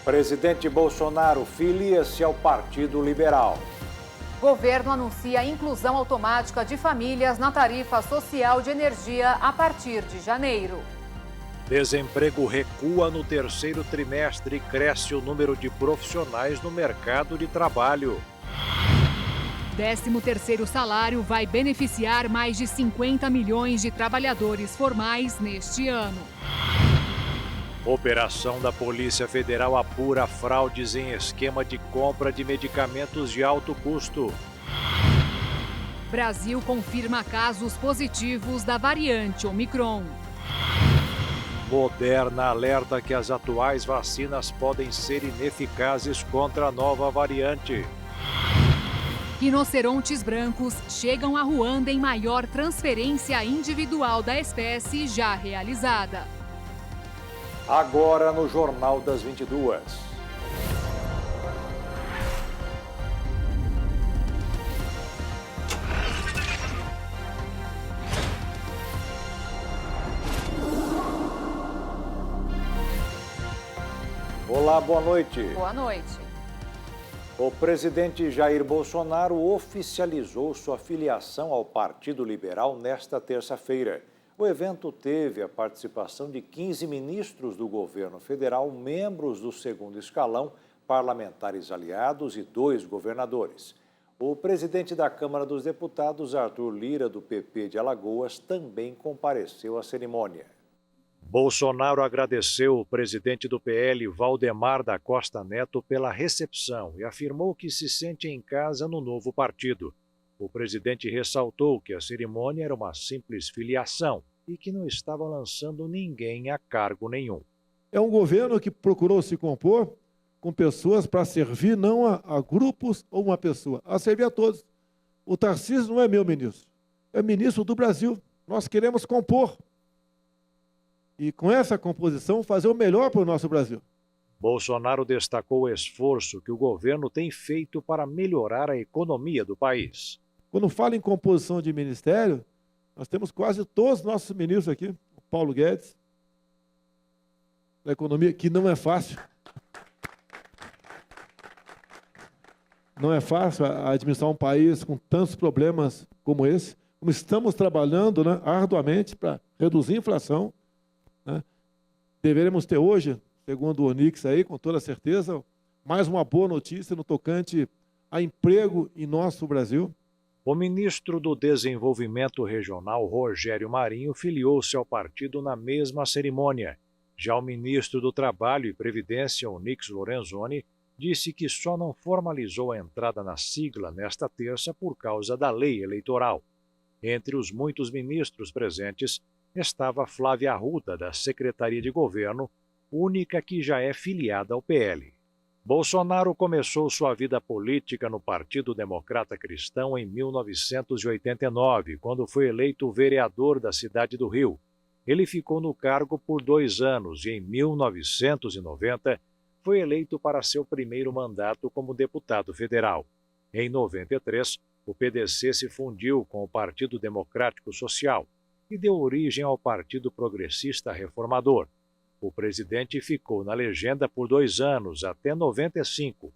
Presidente Bolsonaro filia-se ao Partido Liberal. Governo anuncia inclusão automática de famílias na tarifa social de energia a partir de janeiro. Desemprego recua no terceiro trimestre e cresce o número de profissionais no mercado de trabalho. 13º salário vai beneficiar mais de 50 milhões de trabalhadores formais neste ano. Operação da Polícia Federal apura fraudes em esquema de compra de medicamentos de alto custo. Brasil confirma casos positivos da variante Omicron. Moderna alerta que as atuais vacinas podem ser ineficazes contra a nova variante. Rinocerontes brancos chegam a Ruanda em maior transferência individual da espécie já realizada. Agora no Jornal das 22. Olá, boa noite. Boa noite. O presidente Jair Bolsonaro oficializou sua filiação ao Partido Liberal nesta terça-feira. O evento teve a participação de 15 ministros do governo federal, membros do segundo escalão, parlamentares aliados e 2 governadores. O presidente da Câmara dos Deputados, Arthur Lira, do PP de Alagoas, também compareceu à cerimônia. Bolsonaro agradeceu o presidente do PL, Valdemar da Costa Neto, pela recepção e afirmou que se sente em casa no novo partido. O presidente ressaltou que a cerimônia era uma simples filiação e que não estava lançando ninguém a cargo nenhum. É um governo que procurou se compor com pessoas para servir não a grupos ou uma pessoa, a servir a todos. O Tarcísio não é meu ministro, é ministro do Brasil. Nós queremos compor. E com essa composição fazer o melhor para o nosso Brasil. Bolsonaro destacou o esforço que o governo tem feito para melhorar a economia do país. Quando fala em composição de ministério, nós temos quase todos os nossos ministros aqui. O Paulo Guedes, da economia, que não é fácil. Não é fácil administrar um país com tantos problemas como esse. Como estamos trabalhando, né, arduamente para reduzir a inflação. Deveremos ter hoje, segundo o Onix aí, com toda certeza, mais uma boa notícia no tocante a emprego em nosso Brasil. O ministro do Desenvolvimento Regional, Rogério Marinho, filiou-se ao partido na mesma cerimônia. Já o ministro do Trabalho e Previdência, Onyx Lorenzoni, disse que só não formalizou a entrada na sigla nesta terça por causa da lei eleitoral. Entre os muitos ministros presentes, estava Flávia Arruda, da Secretaria de Governo, única que já é filiada ao PL. Bolsonaro começou sua vida política no Partido Democrata Cristão em 1989, quando foi eleito vereador da cidade do Rio. Ele ficou no cargo por 2 anos e, em 1990, foi eleito para seu primeiro mandato como deputado federal. Em 93, o PDC se fundiu com o Partido Democrático Social e deu origem ao Partido Progressista Reformador. O presidente ficou na legenda por 2 anos, até 95,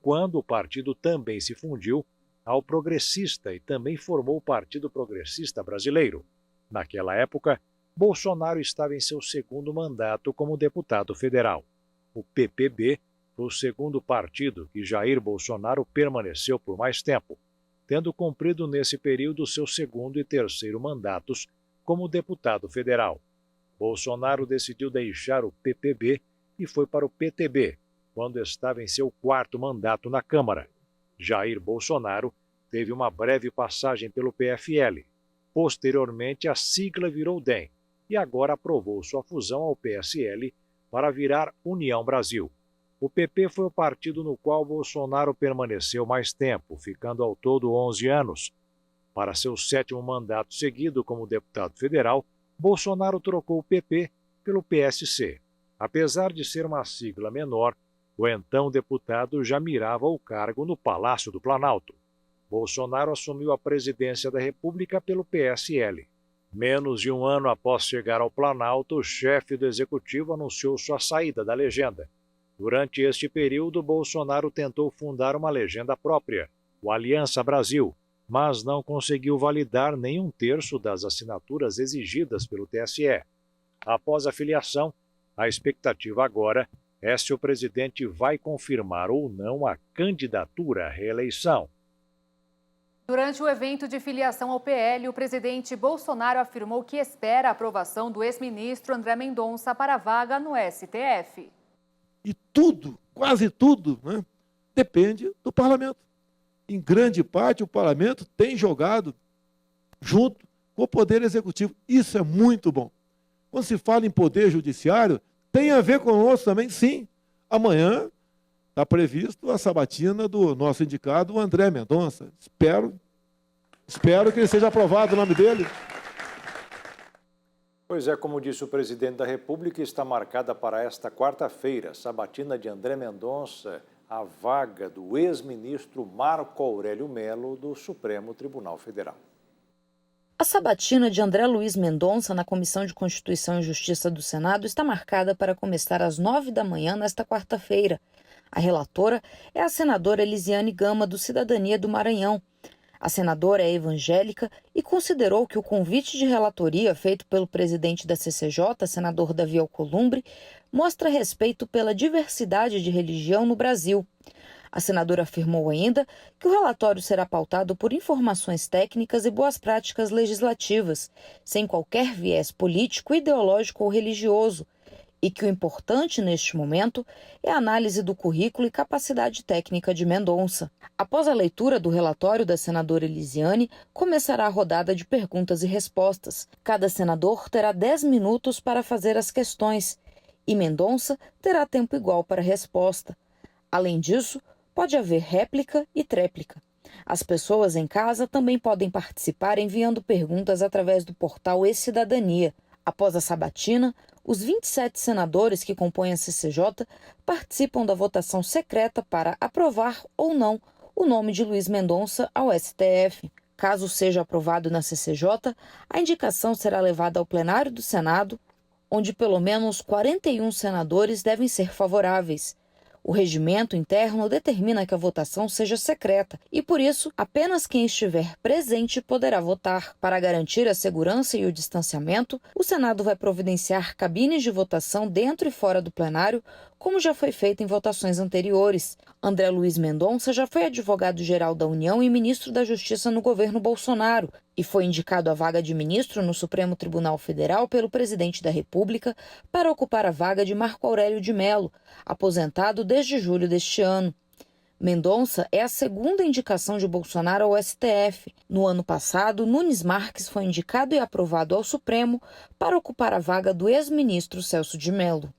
quando o partido também se fundiu ao Progressista e também formou o Partido Progressista Brasileiro. Naquela época, Bolsonaro estava em seu segundo mandato como deputado federal. O PPB foi o segundo partido que Jair Bolsonaro permaneceu por mais tempo, tendo cumprido nesse período seus segundo e terceiro mandatos como deputado federal. Bolsonaro decidiu deixar o PPB e foi para o PTB, quando estava em seu 4º mandato na Câmara. Jair Bolsonaro teve uma breve passagem pelo PFL. Posteriormente, a sigla virou DEM e agora aprovou sua fusão ao PSL para virar União Brasil. O PP foi o partido no qual Bolsonaro permaneceu mais tempo, ficando ao todo 11 anos. Para seu 7º mandato seguido como deputado federal, Bolsonaro trocou o PP pelo PSC. Apesar de ser uma sigla menor, o então deputado já mirava o cargo no Palácio do Planalto. Bolsonaro assumiu a presidência da República pelo PSL. Menos de um ano após chegar ao Planalto, o chefe do Executivo anunciou sua saída da legenda. Durante este período, Bolsonaro tentou fundar uma legenda própria, o Aliança Brasil, mas não conseguiu validar nem um terço das assinaturas exigidas pelo TSE. Após a filiação, a expectativa agora é se o presidente vai confirmar ou não a candidatura à reeleição. Durante o evento de filiação ao PL, o presidente Bolsonaro afirmou que espera a aprovação do ex-ministro André Mendonça para a vaga no STF. E tudo, quase tudo, né, depende do parlamento. Em grande parte, o parlamento tem jogado junto com o Poder Executivo. Isso é muito bom. Quando se fala em Poder Judiciário, tem a ver conosco também, sim. Amanhã está previsto a sabatina do nosso indicado André Mendonça. Espero que ele seja aprovado o nome dele. Pois é, como disse o presidente da República, está marcada para esta quarta-feira, sabatina de André Mendonça, a vaga do ex-ministro Marco Aurélio Mello do Supremo Tribunal Federal. A sabatina de André Luiz Mendonça na Comissão de Constituição e Justiça do Senado está marcada para começar às 9 da manhã nesta quarta-feira. A relatora é a senadora Elisiane Gama, do Cidadania do Maranhão. A senadora é evangélica e considerou que o convite de relatoria feito pelo presidente da CCJ, senador Davi Alcolumbre, mostra respeito pela diversidade de religião no Brasil. A senadora afirmou ainda que o relatório será pautado por informações técnicas e boas práticas legislativas, sem qualquer viés político, ideológico ou religioso, e que o importante neste momento é a análise do currículo e capacidade técnica de Mendonça. Após a leitura do relatório da senadora Elisiane, começará a rodada de perguntas e respostas. Cada senador terá 10 minutos para fazer as questões e Mendonça terá tempo igual para a resposta. Além disso, pode haver réplica e tréplica. As pessoas em casa também podem participar enviando perguntas através do portal e-Cidadania. Após a sabatina, os 27 senadores que compõem a CCJ participam da votação secreta para aprovar ou não o nome de Luiz Mendonça ao STF. Caso seja aprovado na CCJ, a indicação será levada ao plenário do Senado, onde pelo menos 41 senadores devem ser favoráveis. O regimento interno determina que a votação seja secreta e, por isso, apenas quem estiver presente poderá votar. Para garantir a segurança e o distanciamento, o Senado vai providenciar cabines de votação dentro e fora do plenário, como já foi feito em votações anteriores. André Luiz Mendonça já foi advogado-geral da União e ministro da Justiça no governo Bolsonaro e foi indicado à vaga de ministro no Supremo Tribunal Federal pelo presidente da República para ocupar a vaga de Marco Aurélio de Mello, aposentado desde julho deste ano. Mendonça é a segunda indicação de Bolsonaro ao STF. No ano passado, Nunes Marques foi indicado e aprovado ao Supremo para ocupar a vaga do ex-ministro Celso de Mello.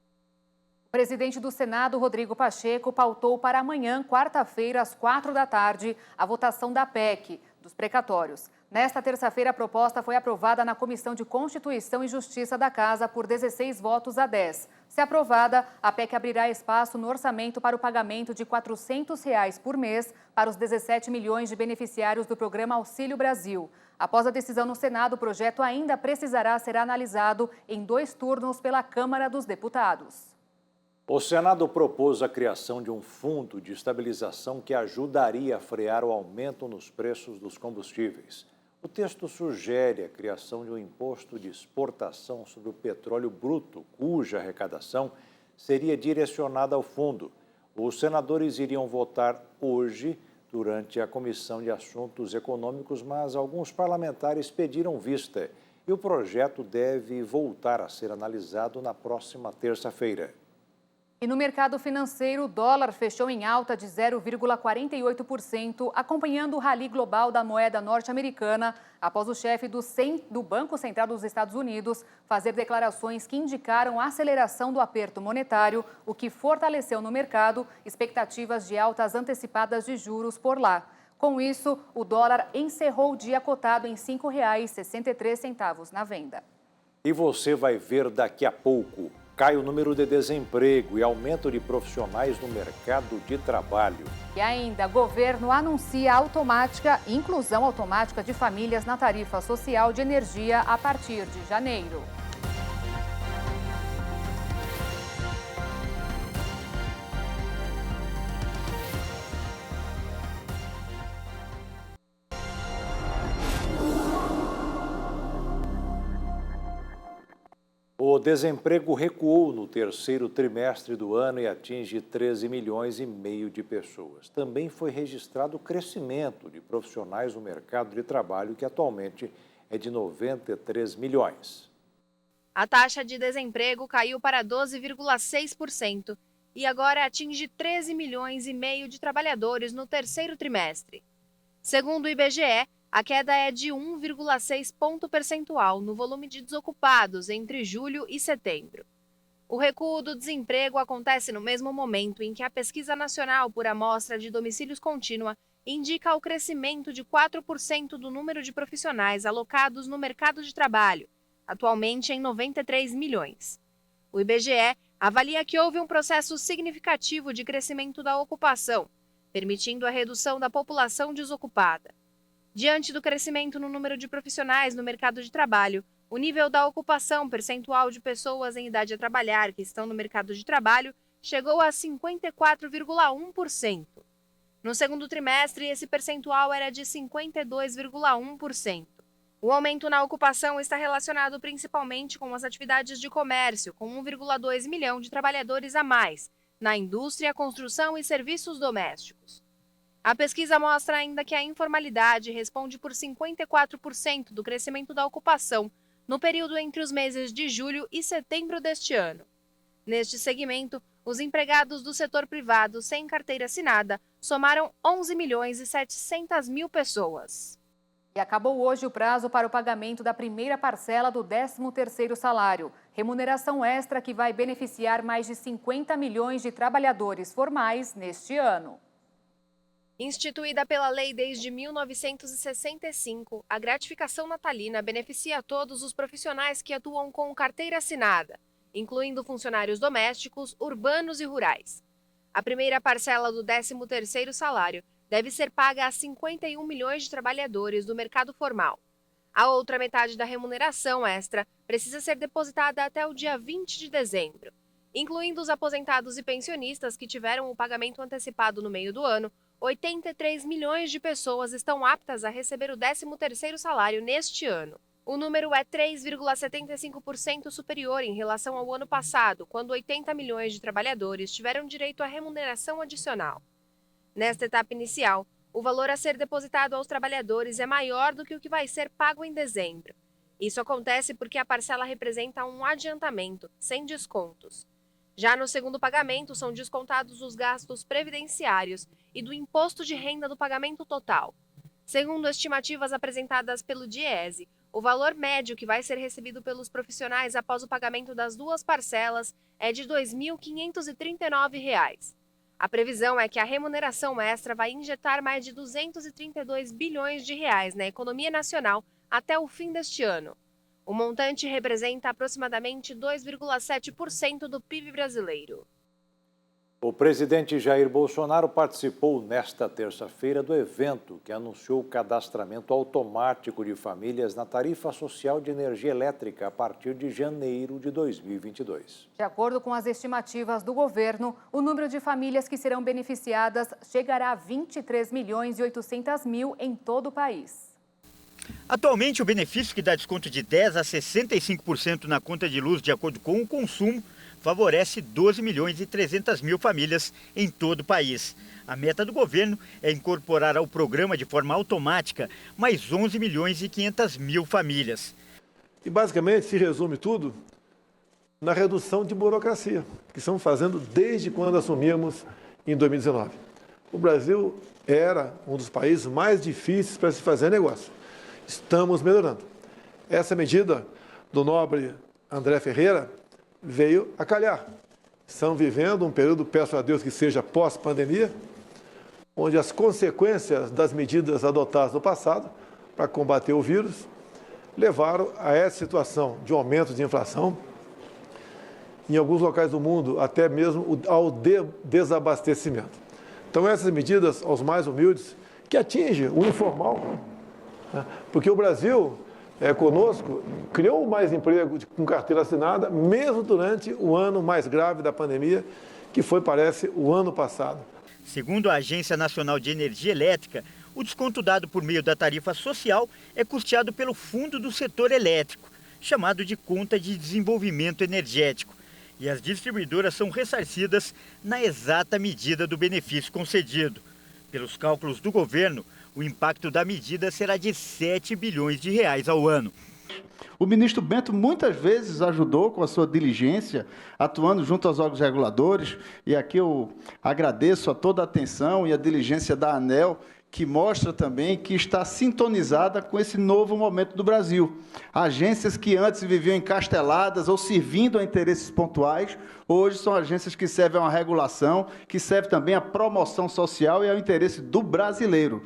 O presidente do Senado, Rodrigo Pacheco, pautou para amanhã, quarta-feira, às 4 da tarde, a votação da PEC, dos precatórios. Nesta terça-feira, a proposta foi aprovada na Comissão de Constituição e Justiça da Casa por 16 votos a 10. Se aprovada, a PEC abrirá espaço no orçamento para o pagamento de R$ 400 por mês para os 17 milhões de beneficiários do programa Auxílio Brasil. Após a decisão no Senado, o projeto ainda precisará ser analisado em 2 turnos pela Câmara dos Deputados. O Senado propôs a criação de um fundo de estabilização que ajudaria a frear o aumento nos preços dos combustíveis. O texto sugere a criação de um imposto de exportação sobre o petróleo bruto, cuja arrecadação seria direcionada ao fundo. Os senadores iriam votar hoje durante a Comissão de Assuntos Econômicos, mas alguns parlamentares pediram vista e o projeto deve voltar a ser analisado na próxima terça-feira. E no mercado financeiro, o dólar fechou em alta de 0,48%, acompanhando o rally global da moeda norte-americana, após o chefe do Banco Central dos Estados Unidos fazer declarações que indicaram a aceleração do aperto monetário, o que fortaleceu no mercado expectativas de altas antecipadas de juros por lá. Com isso, o dólar encerrou o dia cotado em R$ 5,63 na venda. E você vai ver daqui a pouco. Cai o número de desemprego e aumento de profissionais no mercado de trabalho. E ainda, governo anuncia inclusão automática de famílias na tarifa social de energia a partir de janeiro. desemprego recuou no terceiro trimestre do ano e atinge 13 milhões e meio de pessoas. Também foi registrado o crescimento de profissionais no mercado de trabalho, que atualmente é de 93 milhões. A taxa de desemprego caiu para 12,6% e agora atinge 13 milhões e meio de trabalhadores no terceiro trimestre. Segundo o IBGE, a queda é de 1,6 ponto percentual no volume de desocupados entre julho e setembro. O recuo do desemprego acontece no mesmo momento em que a Pesquisa Nacional por Amostra de Domicílios Contínua indica o crescimento de 4% do número de profissionais alocados no mercado de trabalho, atualmente em 93 milhões. O IBGE avalia que houve um processo significativo de crescimento da ocupação, permitindo a redução da população desocupada. Diante do crescimento no número de profissionais no mercado de trabalho, o nível da ocupação percentual de pessoas em idade a trabalhar que estão no mercado de trabalho chegou a 54,1%. No segundo trimestre, esse percentual era de 52,1%. O aumento na ocupação está relacionado principalmente com as atividades de comércio, com 1,2 milhão de trabalhadores a mais, na indústria, construção e serviços domésticos. A pesquisa mostra ainda que a informalidade responde por 54% do crescimento da ocupação no período entre os meses de julho e setembro deste ano. Neste segmento, os empregados do setor privado sem carteira assinada somaram 11 milhões e 700 mil pessoas. E acabou hoje o prazo para o pagamento da primeira parcela do 13º salário, remuneração extra que vai beneficiar mais de 50 milhões de trabalhadores formais neste ano. Instituída pela lei desde 1965, a gratificação natalina beneficia todos os profissionais que atuam com carteira assinada, incluindo funcionários domésticos, urbanos e rurais. A primeira parcela do 13º salário deve ser paga a 51 milhões de trabalhadores do mercado formal. A outra metade da remuneração extra precisa ser depositada até o dia 20 de dezembro. Incluindo os aposentados e pensionistas que tiveram o pagamento antecipado no meio do ano, 83 milhões de pessoas estão aptas a receber o 13º salário neste ano. O número é 3,75% superior em relação ao ano passado, quando 80 milhões de trabalhadores tiveram direito à remuneração adicional. Nesta etapa inicial, o valor a ser depositado aos trabalhadores é maior do que o que vai ser pago em dezembro. Isso acontece porque a parcela representa um adiantamento, sem descontos. Já no segundo pagamento, são descontados os gastos previdenciários e do imposto de renda do pagamento total. Segundo estimativas apresentadas pelo DIEESE, o valor médio que vai ser recebido pelos profissionais após o pagamento das duas parcelas é de R$ 2.539. A previsão é que a remuneração extra vai injetar mais de 232 bilhões de reais na economia nacional até o fim deste ano. O montante representa aproximadamente 2,7% do PIB brasileiro. O presidente Jair Bolsonaro participou nesta terça-feira do evento que anunciou o cadastramento automático de famílias na tarifa social de energia elétrica a partir de janeiro de 2022. De acordo com as estimativas do governo, o número de famílias que serão beneficiadas chegará a 23 milhões e 800 mil em todo o país. Atualmente, o benefício, que dá desconto de 10% a 65% na conta de luz de acordo com o consumo, favorece 12 milhões e 300 mil famílias em todo o país. A meta do governo é incorporar ao programa de forma automática mais 11 milhões e 500 mil famílias. E basicamente se resume tudo na redução de burocracia, que estamos fazendo desde quando assumimos em 2019. O Brasil era um dos países mais difíceis para se fazer negócio. Estamos melhorando. Essa medida do nobre André Ferreira veio a calhar. Estamos vivendo um período, peço a Deus que seja pós-pandemia, onde as consequências das medidas adotadas no passado para combater o vírus levaram a essa situação de aumento de inflação, em alguns locais do mundo até mesmo ao desabastecimento. Então essas medidas aos mais humildes, que atingem o informal, porque o Brasil, conosco, criou mais emprego com carteira assinada, mesmo durante o ano mais grave da pandemia, que foi, parece, o ano passado. Segundo a Agência Nacional de Energia Elétrica, o desconto dado por meio da tarifa social é custeado pelo Fundo do Setor Elétrico. chamado de Conta de Desenvolvimento Energético. E as distribuidoras são ressarcidas na exata medida do benefício concedido. Pelos cálculos do governo, o impacto da medida será de 7 bilhões de reais ao ano. O ministro Bento muitas vezes ajudou com a sua diligência, atuando junto aos órgãos reguladores, e aqui eu agradeço a toda a atenção e a diligência da ANEEL, que mostra também que está sintonizada com esse novo momento do Brasil. Agências que antes viviam encasteladas ou servindo a interesses pontuais, hoje são agências que servem a uma regulação, que servem também à promoção social e ao interesse do brasileiro.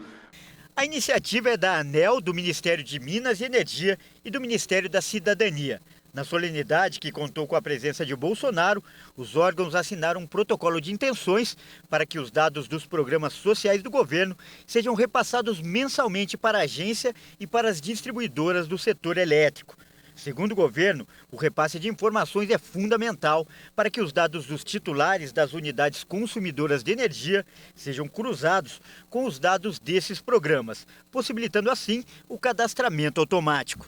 A iniciativa é da ANEEL, do Ministério de Minas e Energia e do Ministério da Cidadania. Na solenidade, que contou com a presença de Bolsonaro, os órgãos assinaram um protocolo de intenções para que os dados dos programas sociais do governo sejam repassados mensalmente para a agência e para as distribuidoras do setor elétrico. Segundo o governo, o repasse de informações é fundamental para que os dados dos titulares das unidades consumidoras de energia sejam cruzados com os dados desses programas, possibilitando assim o cadastramento automático.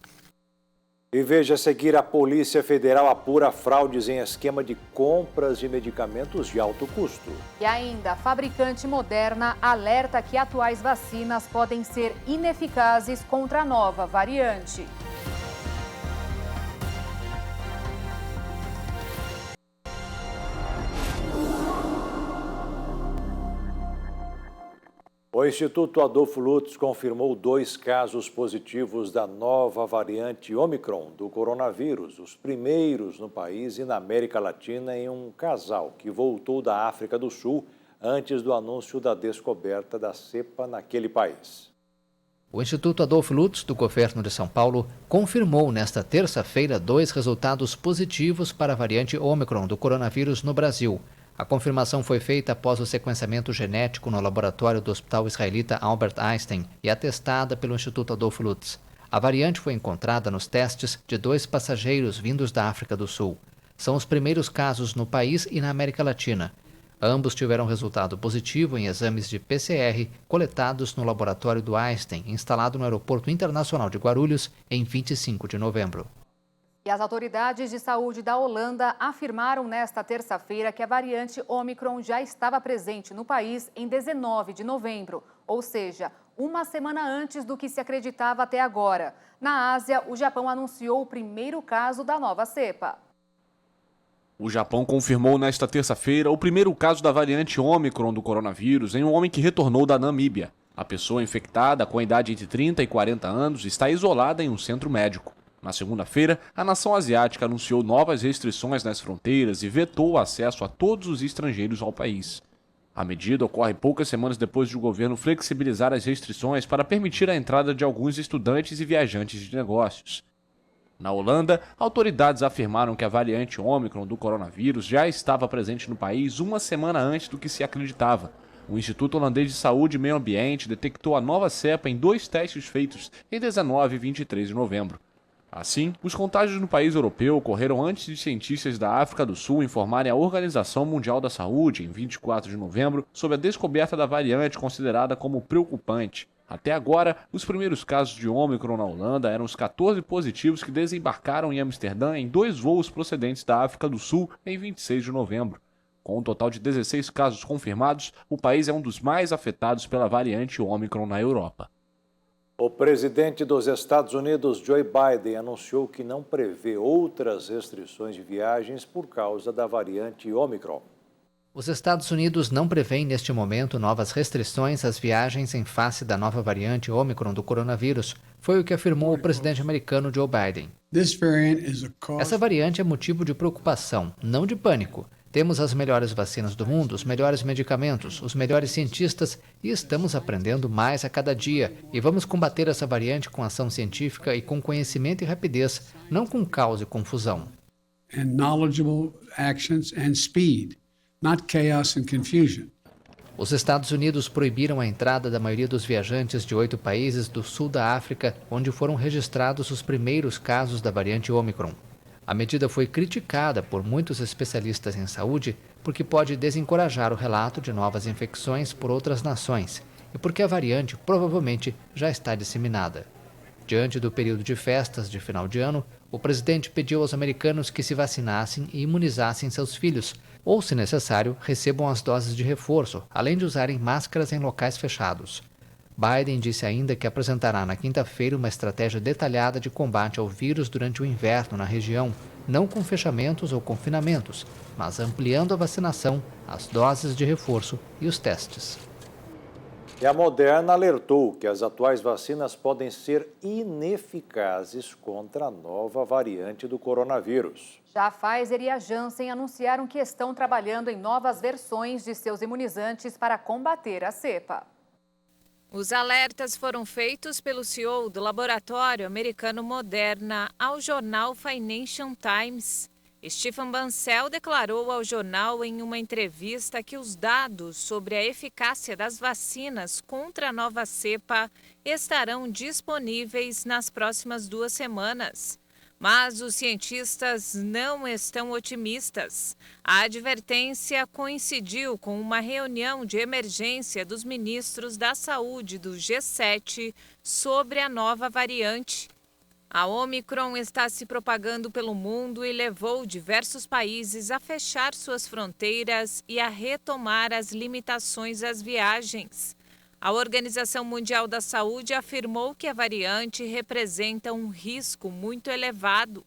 E veja a seguir, a Polícia Federal apura fraudes em esquema de compras de medicamentos de alto custo. E ainda, a fabricante Moderna alerta que atuais vacinas podem ser ineficazes contra a nova variante. O Instituto Adolfo Lutz confirmou 2 casos positivos da nova variante Ômicron do coronavírus, os primeiros no país e na América Latina em um casal que voltou da África do Sul antes do anúncio da descoberta da cepa naquele país. O Instituto Adolfo Lutz, do governo de São Paulo, confirmou nesta terça-feira 2 resultados positivos para a variante Ômicron do coronavírus no Brasil. A confirmação foi feita após o sequenciamento genético no laboratório do Hospital Israelita Albert Einstein e atestada pelo Instituto Adolfo Lutz. A variante foi encontrada nos testes de 2 passageiros vindos da África do Sul. São os primeiros casos no país e na América Latina. Ambos tiveram resultado positivo em exames de PCR coletados no laboratório do Einstein, instalado no Aeroporto Internacional de Guarulhos, em 25 de novembro. E as autoridades de saúde da Holanda afirmaram nesta terça-feira que a variante Ômicron já estava presente no país em 19 de novembro, ou seja, uma semana antes do que se acreditava até agora. Na Ásia, o Japão anunciou o primeiro caso da nova cepa. O Japão confirmou nesta terça-feira o primeiro caso da variante Ômicron do coronavírus em um homem que retornou da Namíbia. A pessoa infectada, com a idade entre 30 e 40 anos, está isolada em um centro médico. Na segunda-feira, a nação asiática anunciou novas restrições nas fronteiras e vetou o acesso a todos os estrangeiros ao país. A medida ocorre poucas semanas depois de o governo flexibilizar as restrições para permitir a entrada de alguns estudantes e viajantes de negócios. Na Holanda, autoridades afirmaram que a variante Ômicron do coronavírus já estava presente no país uma semana antes do que se acreditava. O Instituto Holandês de Saúde e Meio Ambiente detectou a nova cepa em 2 testes feitos em 19 e 23 de novembro. Assim, os contágios no país europeu ocorreram antes de cientistas da África do Sul informarem à Organização Mundial da Saúde, em 24 de novembro, sobre a descoberta da variante considerada como preocupante. Até agora, os primeiros casos de Ômicron na Holanda eram os 14 positivos que desembarcaram em Amsterdã em 2 voos procedentes da África do Sul em 26 de novembro. Com um total de 16 casos confirmados, o país é um dos mais afetados pela variante Ômicron na Europa. O presidente dos Estados Unidos, Joe Biden, anunciou que não prevê outras restrições de viagens por causa da variante Ômicron. Os Estados Unidos não prevêem neste momento novas restrições às viagens em face da nova variante Ômicron do coronavírus, foi o que afirmou o presidente americano Joe Biden. Essa variante é motivo de preocupação, não de pânico. Temos as melhores vacinas do mundo, os melhores medicamentos, os melhores cientistas e estamos aprendendo mais a cada dia. E vamos combater essa variante com ação científica e com conhecimento e rapidez, não com caos e confusão. Os Estados Unidos proibiram a entrada da maioria dos viajantes de 8 países do sul da África, onde foram registrados os primeiros casos da variante Ômicron. A medida foi criticada por muitos especialistas em saúde porque pode desencorajar o relato de novas infecções por outras nações e porque a variante provavelmente já está disseminada. Diante do período de festas de final de ano, O presidente pediu aos americanos que se vacinassem e imunizassem seus filhos, ou, se necessário, recebam as doses de reforço, além de usarem máscaras em locais fechados. Biden disse ainda que apresentará na quinta-feira uma estratégia detalhada de combate ao vírus durante o inverno na região, não com fechamentos ou confinamentos, mas ampliando a vacinação, as doses de reforço e os testes. E a Moderna alertou que as atuais vacinas podem ser ineficazes contra a nova variante do coronavírus. Já a Pfizer e a Janssen anunciaram que estão trabalhando em novas versões de seus imunizantes para combater a cepa. Os alertas foram feitos pelo CEO do laboratório americano Moderna ao jornal Financial Times. Stephen Bancel declarou ao jornal em uma entrevista que os dados sobre a eficácia das vacinas contra a nova cepa estarão disponíveis nas próximas 2 semanas. Mas os cientistas não estão otimistas. A advertência coincidiu com uma reunião de emergência dos ministros da saúde do G7 sobre a nova variante. A Omicron está se propagando pelo mundo e levou diversos países a fechar suas fronteiras e a retomar as limitações às viagens. A Organização Mundial da Saúde afirmou que a variante representa um risco muito elevado.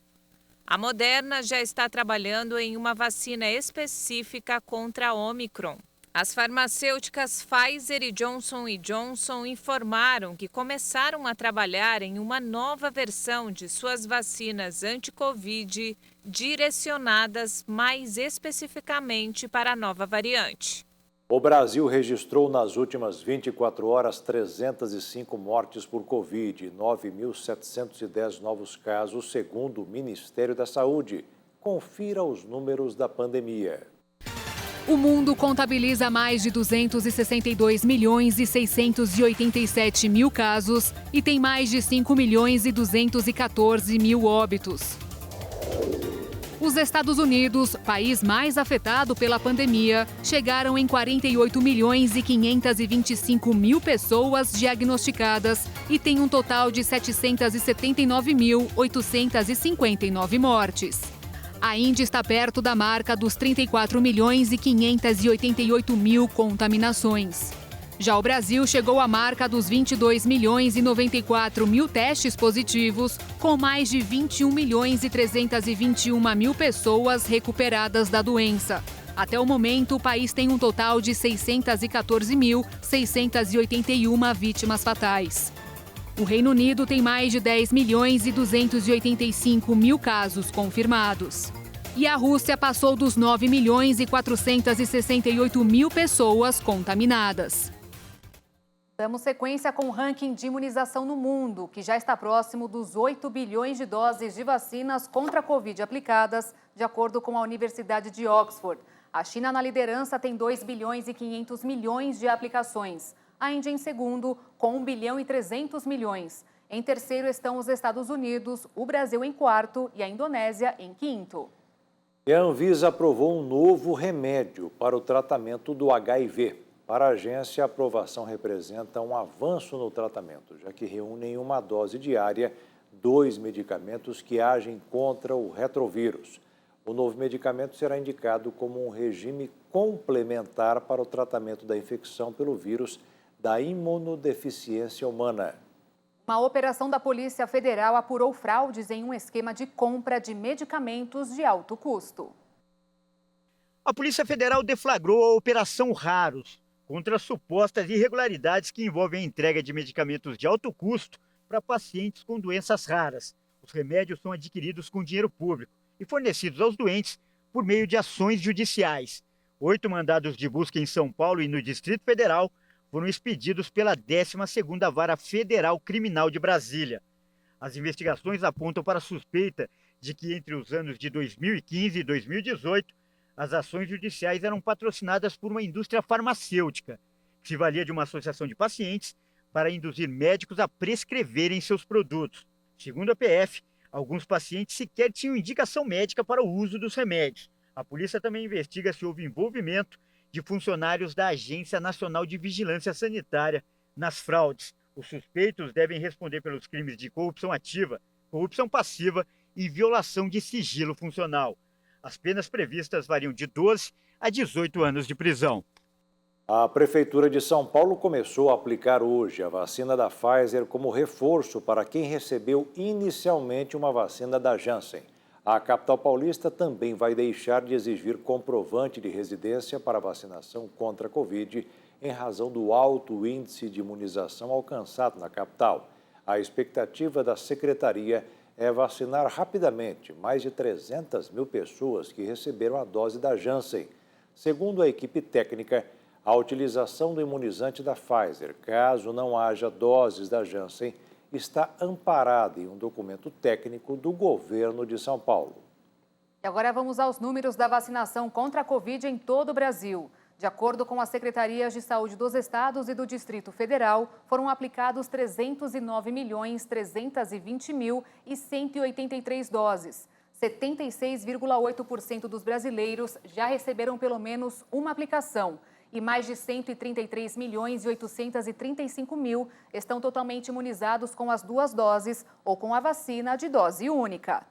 A Moderna já está trabalhando em uma vacina específica contra a Omicron. As farmacêuticas Pfizer e Johnson & Johnson informaram que começaram a trabalhar em uma nova versão de suas vacinas anti-Covid, direcionadas mais especificamente para a nova variante. O Brasil registrou nas últimas 24 horas 305 mortes por Covid e 9.710 novos casos, segundo o Ministério da Saúde. Confira os números da pandemia. O mundo contabiliza mais de 262 milhões e 687 mil casos e tem mais de 5 milhões e 214 mil óbitos. Os Estados Unidos, país mais afetado pela pandemia, chegaram em 48 milhões e 525 mil pessoas diagnosticadas e tem um total de 779.859 mortes. A Índia está perto da marca dos 34 milhões e 588 mil contaminações. Já o Brasil chegou à marca dos 22 milhões e 94 mil testes positivos, com mais de 21 milhões e 321 mil pessoas recuperadas da doença. Até o momento, o país tem um total de 614.681 vítimas fatais. O Reino Unido tem mais de 10 milhões e 285 mil casos confirmados. E a Rússia passou dos 9 milhões e 468 mil pessoas contaminadas. Damos sequência com o ranking de imunização no mundo, que já está próximo dos 8 bilhões de doses de vacinas contra a Covid aplicadas, de acordo com a Universidade de Oxford. A China, na liderança, tem 2 bilhões e 500 milhões de aplicações. A Índia em segundo, com 1 bilhão e 300 milhões. Em terceiro estão os Estados Unidos, o Brasil em quarto e a Indonésia em quinto. E a Anvisa aprovou um novo remédio para o tratamento do HIV. Para a agência, a aprovação representa um avanço no tratamento, já que reúne em uma dose diária 2 medicamentos que agem contra o retrovírus. O novo medicamento será indicado como um regime complementar para o tratamento da infecção pelo vírus da imunodeficiência humana. Uma operação da Polícia Federal apurou fraudes em um esquema de compra de medicamentos de alto custo. A Polícia Federal deflagrou a Operação Raros, contra supostas irregularidades que envolvem a entrega de medicamentos de alto custo para pacientes com doenças raras. Os remédios são adquiridos com dinheiro público e fornecidos aos doentes por meio de ações judiciais. 8 mandados de busca em São Paulo e no Distrito Federal foram expedidos pela 12ª Vara Federal Criminal de Brasília. As investigações apontam para a suspeita de que entre os anos de 2015 e 2018, as ações judiciais eram patrocinadas por uma indústria farmacêutica, que se valia de uma associação de pacientes para induzir médicos a prescreverem seus produtos. Segundo a PF, alguns pacientes sequer tinham indicação médica para o uso dos remédios. A polícia também investiga se houve envolvimento de funcionários da Agência Nacional de Vigilância Sanitária nas fraudes. Os suspeitos devem responder pelos crimes de corrupção ativa, corrupção passiva em violação de sigilo funcional. As penas previstas variam de 12 a 18 anos de prisão. A Prefeitura de São Paulo começou a aplicar hoje a vacina da Pfizer como reforço para quem recebeu inicialmente uma vacina da Janssen. A capital paulista também vai deixar de exigir comprovante de residência para vacinação contra a Covid, em razão do alto índice de imunização alcançado na capital. A expectativa da Secretaria é vacinar rapidamente mais de 300 mil pessoas que receberam a dose da Janssen. Segundo a equipe técnica, a utilização do imunizante da Pfizer, caso não haja doses da Janssen, está amparada em um documento técnico do governo de São Paulo. E agora vamos aos números da vacinação contra a Covid em todo o Brasil. De acordo com as Secretarias de Saúde dos Estados e do Distrito Federal, foram aplicados 309.320.183 doses. 76,8% dos brasileiros já receberam pelo menos uma aplicação e mais de 133.835.000 estão totalmente imunizados com as 2 doses ou com a vacina de dose única.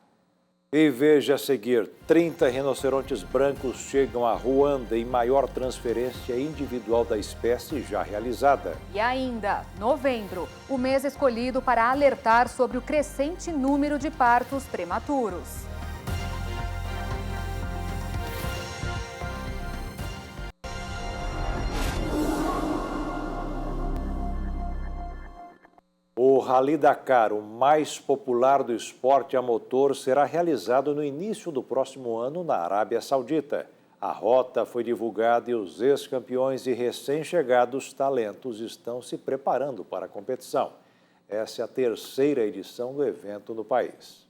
E veja a seguir, 30 rinocerontes brancos chegam a Ruanda em maior transferência individual da espécie já realizada. E ainda, novembro, o mês escolhido para alertar sobre o crescente número de partos prematuros. O Rally Dakar, o mais popular do esporte a motor, será realizado no início do próximo ano na Arábia Saudita. A rota foi divulgada e os ex-campeões e recém-chegados talentos estão se preparando para a competição. Essa é a 3ª edição do evento no país.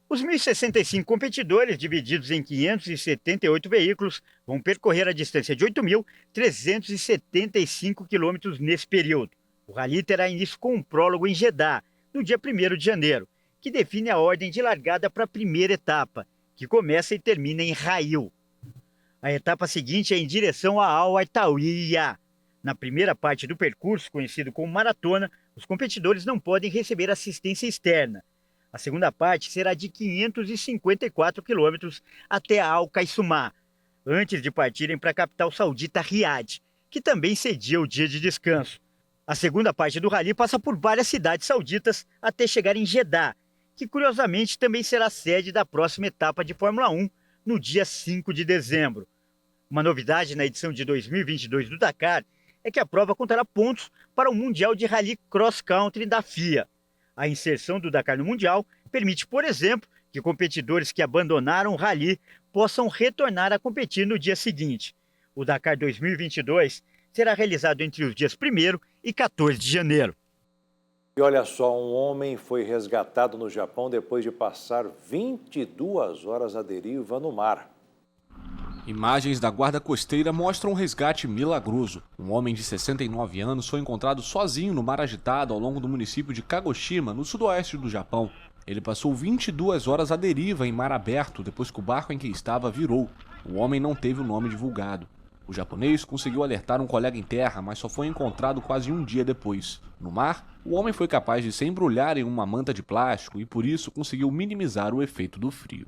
Os 1.065 competidores, divididos em 578 veículos, vão percorrer a distância de 8.375 quilômetros nesse período. O rally terá início com um prólogo em Jeddah, no dia 1º de janeiro, que define a ordem de largada para a primeira etapa, que começa e termina em Rail. A etapa seguinte é em direção a Al-Aitauiyah. Na primeira parte do percurso, conhecido como maratona, os competidores não podem receber assistência externa. A segunda parte será de 554 quilômetros até Al-Qaisumah, antes de partirem para a capital saudita Riad, que também cedia o dia de descanso. A segunda parte do rally passa por várias cidades sauditas até chegar em Jeddah, que curiosamente também será sede da próxima etapa de Fórmula 1 no dia 5 de dezembro. Uma novidade na edição de 2022 do Dakar é que a prova contará pontos para o Mundial de Rally Cross Country da FIA. A inserção do Dakar no Mundial permite, por exemplo, que competidores que abandonaram o rally possam retornar a competir no dia seguinte. O Dakar 2022 será realizado entre os dias 1º e 14 de janeiro. E olha só, um homem foi resgatado no Japão depois de passar 22 horas à deriva no mar. Imagens da guarda costeira mostram um resgate milagroso. Um homem de 69 anos foi encontrado sozinho no mar agitado ao longo do município de Kagoshima, no sudoeste do Japão. Ele passou 22 horas à deriva em mar aberto depois que o barco em que estava virou. O homem não teve o nome divulgado. O japonês conseguiu alertar um colega em terra, mas só foi encontrado quase um dia depois. No mar, o homem foi capaz de se embrulhar em uma manta de plástico e por isso conseguiu minimizar o efeito do frio.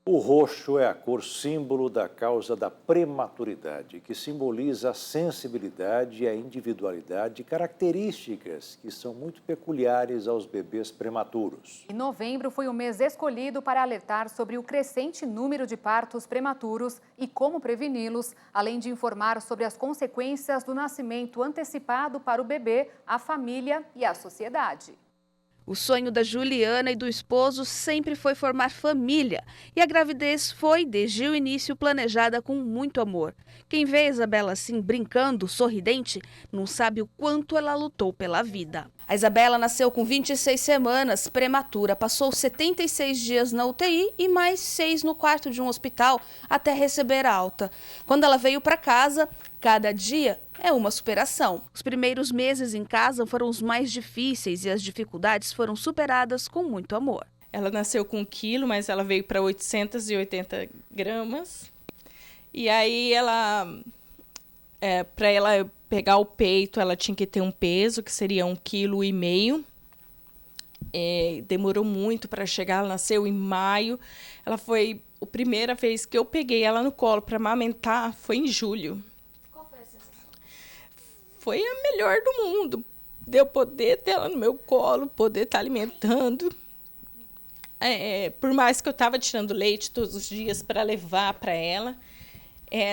O roxo é a cor símbolo da causa da prematuridade, que simboliza a sensibilidade e a individualidade, características que são muito peculiares aos bebês prematuros. E novembro foi o mês escolhido para alertar sobre o crescente número de partos prematuros e como preveni-los, além de informar sobre as consequências do nascimento antecipado para o bebê, a família e a sociedade. O sonho da Juliana e do esposo sempre foi formar família. E a gravidez foi, desde o início, planejada com muito amor. Quem vê a Isabela assim, brincando, sorridente, não sabe o quanto ela lutou pela vida. A Isabela nasceu com 26 semanas, prematura. Passou 76 dias na UTI e mais 6 no quarto de um hospital até receber a alta. Quando ela veio para casa, cada dia é uma superação. Os primeiros meses em casa foram os mais difíceis e as dificuldades foram superadas com muito amor. Ela nasceu com 1 quilo, mas ela veio para 880 gramas. E aí para ela pegar o peito, ela tinha que ter um peso, que seria 1,5 kg. demorou muito para chegar, ela nasceu em maio. Ela foi a primeira vez que eu peguei ela no colo para amamentar, foi em julho. Qual foi a sensação? Foi a melhor do mundo. De eu poder ter ela no meu colo, poder estar alimentando. Por mais que eu estava tirando leite todos os dias para levar para ela,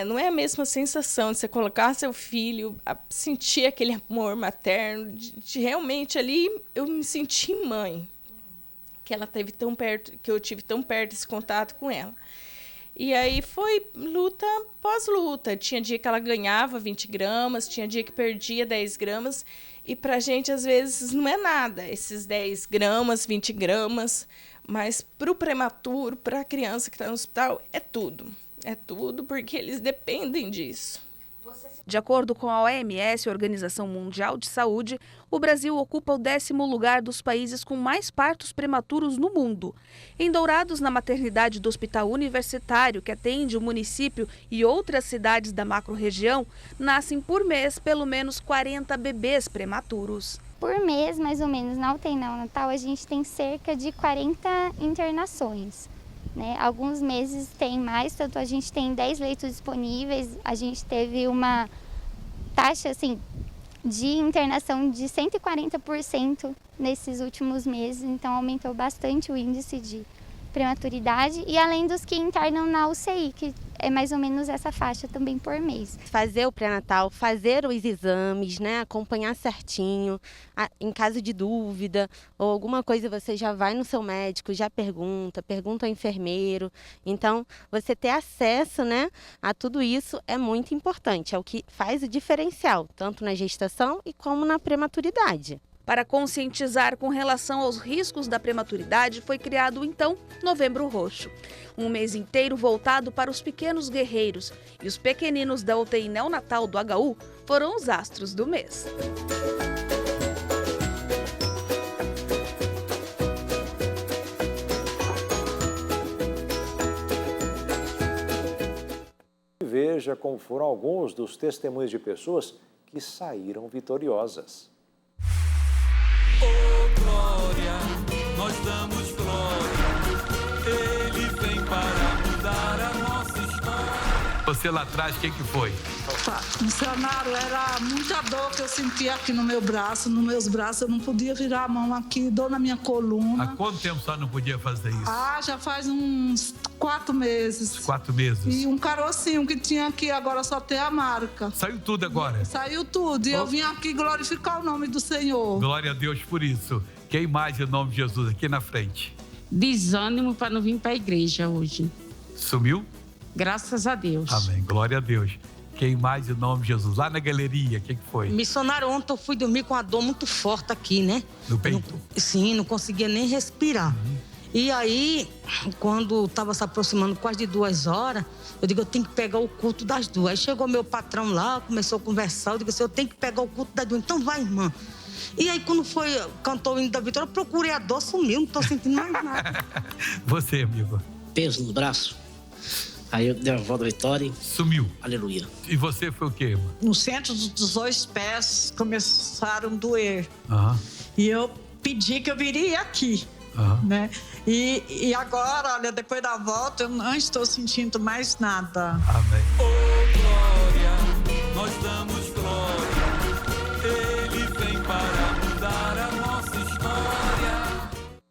não é a mesma sensação de você colocar seu filho, sentir aquele amor materno, de realmente ali eu me senti mãe, que ela teve tão perto, que eu tive tão perto esse contato com ela. E aí foi luta pós luta. Tinha dia que ela ganhava 20 gramas, tinha dia que perdia 10 gramas. E para a gente, às vezes, não é nada, esses 10 gramas, 20 gramas. Mas para o prematuro, para a criança que está no hospital, é tudo. É tudo porque eles dependem disso. De acordo com a OMS, Organização Mundial de Saúde, o Brasil ocupa o 10º lugar dos países com mais partos prematuros no mundo. Em Dourados, na maternidade do Hospital Universitário, que atende o município e outras cidades da macro-região, nascem por mês pelo menos 40 bebês prematuros. Por mês, mais ou menos, na UTI neonatal, a gente tem cerca de 40 internações. Alguns meses tem mais, tanto a gente tem 10 leitos disponíveis, a gente teve uma taxa de internação de 140% nesses últimos meses, então aumentou bastante o índice de prematuridade, e além dos que internam na UCI, que é mais ou menos essa faixa também por mês. Fazer o pré-natal, fazer os exames, acompanhar certinho, em caso de dúvida ou alguma coisa você já vai no seu médico, já pergunta ao enfermeiro. Então, você ter acesso, a tudo isso é muito importante, é o que faz o diferencial, tanto na gestação e como na prematuridade. Para conscientizar com relação aos riscos da prematuridade, foi criado, então, Novembro Roxo. Um mês inteiro voltado para os pequenos guerreiros. E os pequeninos da UTI neonatal do HU foram os astros do mês. Veja como foram alguns dos testemunhos de pessoas que saíram vitoriosas. Oh, glória, nós damos glória, ele vem para mudar a nossa história. Você lá atrás, o que foi? Missionário, era muita dor que eu sentia aqui no meu braço, nos meus braços, eu não podia virar a mão aqui, dor na minha coluna. Há quanto tempo só não podia fazer isso? Já faz uns 4 meses. 4 meses? E um carocinho que tinha aqui, agora só tem a marca. Saiu tudo agora? Saiu tudo, e eu vim aqui glorificar o nome do Senhor. Glória a Deus por isso. Quem mais em nome de Jesus aqui na frente? Desânimo para não vir para a igreja hoje. Sumiu? Graças a Deus. Amém, glória a Deus. Quem mais em nome de Jesus? Lá na galeria, o que foi? Missionário, ontem eu fui dormir com uma dor muito forte aqui, né? No peito? Sim, não conseguia nem respirar. E aí, quando estava se aproximando quase de 2 horas, eu digo, eu tenho que pegar o culto das 2. Aí chegou meu patrão lá, começou a conversar, eu digo assim, eu tenho que pegar o culto das 2. Então vai, irmã. E aí, quando cantou o hino da vitória, eu procurei a dor, sumiu, não estou sentindo mais nada. Você, amigo? Peso no braço. Aí eu dei a volta da vitória e... Sumiu. Aleluia. E você foi o quê, irmã? No centro dos 2 pés começaram a doer. E eu pedi que eu viria aqui. Né? E agora, olha, depois da volta, eu não estou sentindo mais nada. Amém. Oh, glória, nós damos glória, ele vem para mudar a nossa história.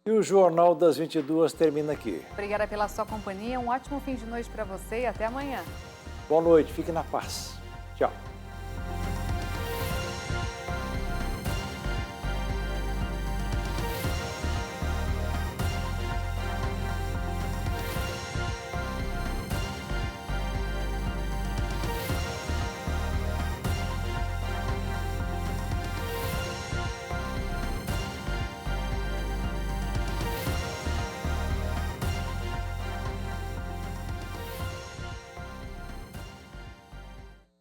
E o Jornal das 22 termina aqui. Obrigada pela sua companhia, um ótimo fim de noite para você e até amanhã. Boa noite, fique na paz. Tchau.